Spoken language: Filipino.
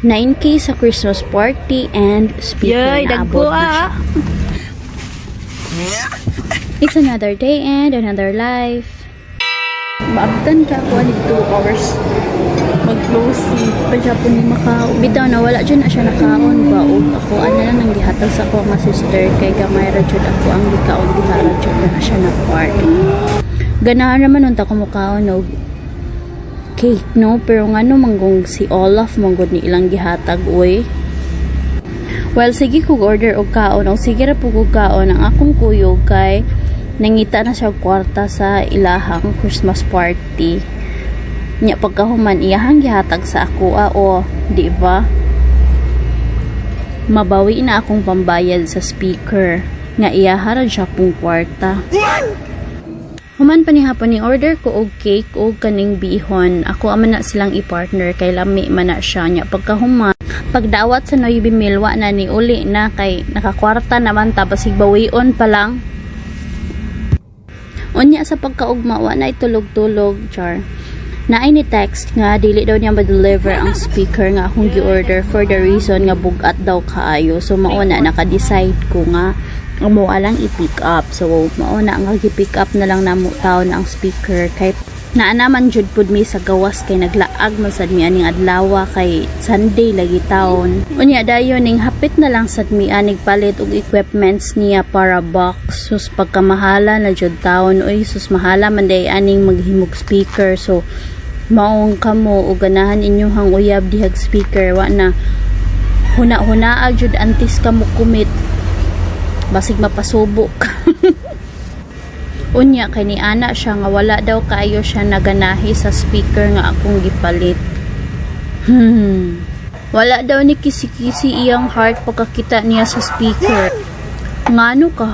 9K sa Christmas party and speaker na abot na siya. It's another day and another life. Maabtan ka ako ni 2 hours mag-closing pa siya po ni Macau. Bitaw na wala dyan na siya nakaon ba o ako ano lang nang gihatag sa ako nga sister kay gamay ra jud ako ang gikaon dihara jud na siya na party. Ganahan naman unta ko mukaon og cake no, pero nga no manggong si Olaf manggod ni ilang gihatag uy. Well, sige kog order og kaon o sige ra po kog kaon ang akong kuyog kay nangita na siya kwarta sa ilahang Christmas party. Nya pagkahuman iyahang gihatag sa ako o di ba? Mabawi na akong pambayad sa speaker nga iyahara siya pong kwarta. Human pa ni hapon ni order ko og cake o kaning bihon. Ako aman na silang i-partner kay lami man na siya nya pagkahuman. Pagdawat sa Noybe Milwa na ni uli na kay nakakwarta naman tapos igbawion pa lang. Unya sa pagkaugma wa na itulog-tulog char. Naay ni text nga dili daw niya ma-deliver ang speaker nga akong gi-order for the reason nga bugat daw kaayo. So mao na naka-decide ko nga amo alang i-pick up. So mao na nga gi-pick up na lang namo taon ang speaker kay naa naman jud pud mi sa gawas kay naglaag man sad mi aning adlaw kay Sunday lagi taon. Unya dayon ning hapit na lang sad mi anig palit og equipments niya para box. Sus pagkamahala na jud taon oy sus mahala man day aning maghimog speaker. So maong kamo o ganahan inyong uyab dihag speaker wa na huna-hunaa jud antis kamo kumit basig mapasubok. Unya kay ni ana siya nga wala daw kaayo siya naganahi sa speaker nga akong gipalit. Wala daw ni kisi-kisi iyang heart pagkakita niya sa speaker. Ngano ka